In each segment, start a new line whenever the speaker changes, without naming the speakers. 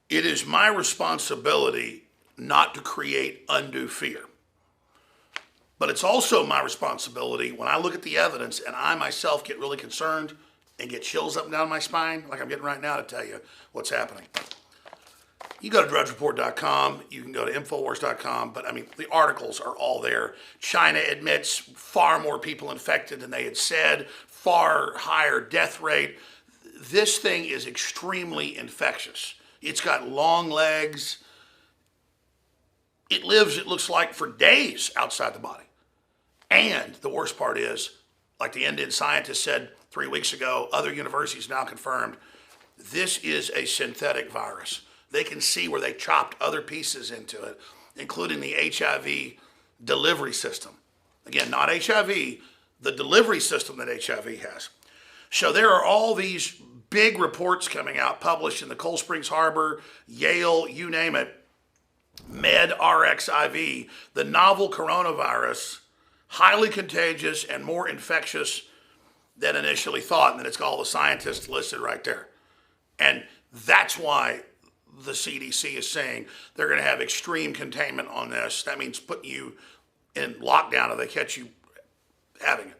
It is my responsibility not to create undue fear. But it's also my responsibility when I look at the evidence and I myself get really concerned and get chills up and down my spine, like I'm getting right now, to tell you what's happening. You go to drudgereport.com, you can go to infowars.com, but I mean, the articles are all there. China admits far more people infected than they had said, far higher death rate. This thing is extremely infectious. It's got long legs. It lives, it looks like, for days outside the body. And the worst part is, like the Indian scientist said 3 weeks ago, other universities now confirmed, this is a synthetic virus. They can see where they chopped other pieces into it, including the HIV delivery system. Again, not HIV, the delivery system that HIV has. So there are all these big reports coming out, published in the Cold Springs Harbor, Yale, you name it, MedRxiv, the novel coronavirus, highly contagious and more infectious than initially thought. And then it's got all the scientists listed right there. And that's why the CDC is saying they're going to have extreme containment on this. That means putting you in lockdown if they catch you having it.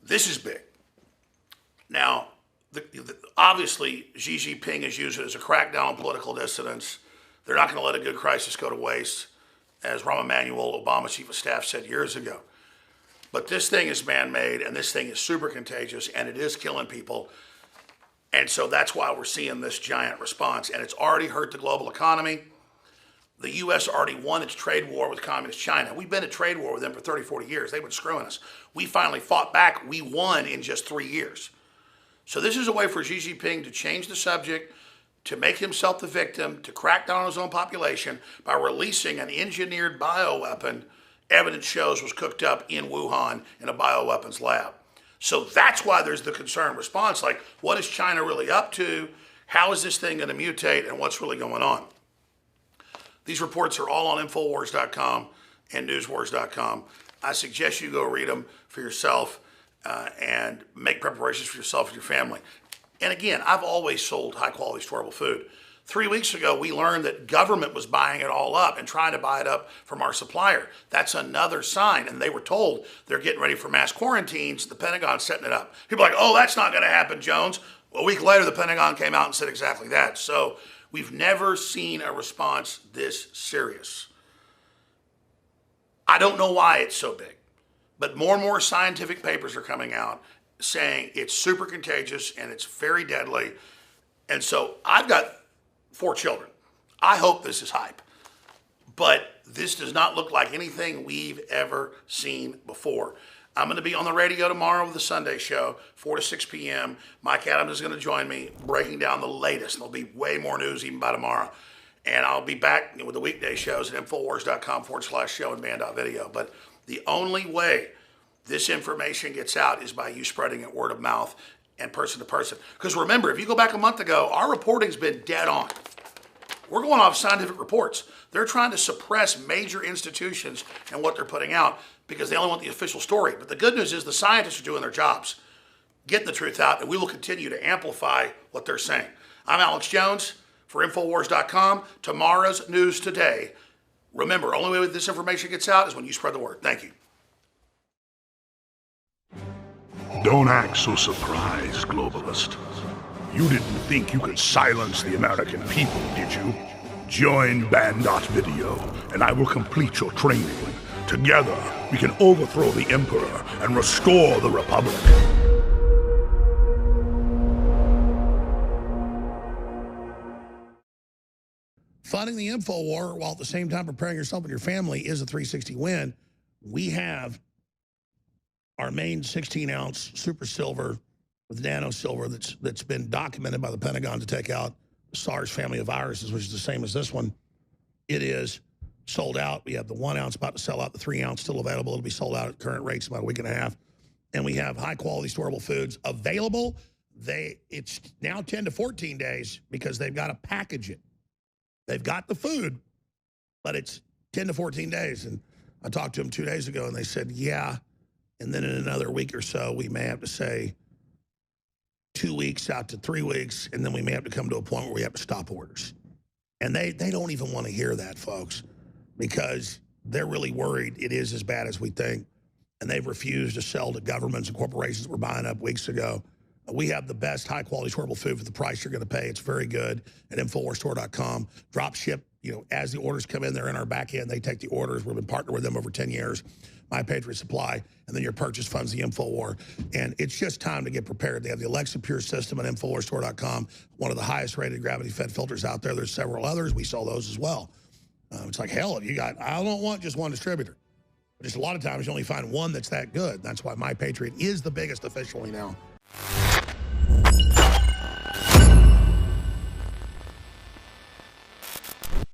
This is big. Now, obviously, Xi Jinping has used it as a crackdown on political dissidents. They're not going to let a good crisis go to waste, as Rahm Emanuel, Obama's chief of staff, said years ago. But this thing is man-made, and this thing is super contagious, and it is killing people. And so that's why we're seeing this giant response. And it's already hurt the global economy. The U.S. already won its trade war with communist China. We've been at trade war with them for 30, 40 years. They've been screwing us. We finally fought back. We won in just 3 years. So this is a way for Xi Jinping to change the subject, to make himself the victim, to crack down on his own population by releasing an engineered bioweapon evidence shows was cooked up in Wuhan in a bioweapons lab. So that's why there's the concerned response, like, what is China really up to? How is this thing going to mutate, and what's really going on? These reports are all on Infowars.com and Newswars.com. I suggest you go read them for yourself and make preparations for yourself and your family. And again, I've always sold high-quality, storable food. 3 weeks ago, we learned that government was buying it all up and trying to buy it up from our supplier. That's another sign. And they were told they're getting ready for mass quarantines. The Pentagon's setting it up. People are like, oh, that's not going to happen, Jones. A week later, the Pentagon came out and said exactly that. So we've never seen a response this serious. I don't know why it's so big, but more and more scientific papers are coming out saying it's super contagious and it's very deadly. And so I've got 4 children. I hope this is hype, but this does not look like anything we've ever seen before. I'm going to be on the radio tomorrow with the Sunday show, 4 to 6 p.m. Mike Adams is going to join me, breaking down the latest. There'll be way more news even by tomorrow. And I'll be back with the weekday shows at Infowars.com/show and band.video. But the only way this information gets out is by you spreading it word of mouth and person to person. Because remember, if you go back a month ago, our reporting's been dead on. We're going off scientific reports. They're trying to suppress major institutions and what they're putting out because they only want the official story. But the good news is the scientists are doing their jobs, getting the truth out, and we will continue to amplify what they're saying. I'm Alex Jones for Infowars.com. Tomorrow's news today. Remember, only way this information gets out is when you spread the word. Thank you.
Don't act so surprised, globalist. You didn't think you could silence the American people, did you? Join Band.video, and I will complete your training. Together, we can overthrow the Emperor and restore the Republic.
Funding the InfoWar while at the same time preparing yourself and your family is a 360 win. We have our main 16-ounce super silver with nano silver that's been documented by the Pentagon to take out SARS family of viruses, which is the same as this one. It is sold out. We have the 1 ounce about to sell out, the 3 ounce still available. It'll be sold out at current rates about a week and a half. And we have high quality storable foods available. It's now 10 to 14 days because they've got to package it. They've got the food, but it's 10 to 14 days. And I talked to them 2 days ago and they said, yeah. And then in another week or so, we may have to say,
2 weeks out to 3 weeks, and then we may have to come to a point where we have to stop orders. And they don't even want to hear that, folks, because they're really worried it is as bad as we think. And they've refused to sell to governments and corporations that were buying up weeks ago. We have the best high-quality storable food for the price you're going to pay. It's very good at InfoWarsStore.com. Drop ship, as the orders come in, they're in our back end. They take the orders. We've been partnered with them over 10 years. My Patriot Supply, and then your purchase funds the InfoWar. And it's just time to get prepared. They have the Alexa Pure system at InfoWarsStore.com, one of the highest-rated gravity-fed filters out there. There's several others. We sell those as well. It's like, hell, if I don't want just one distributor. Just a lot of times you only find one that's that good. That's why My Patriot is the biggest officially now.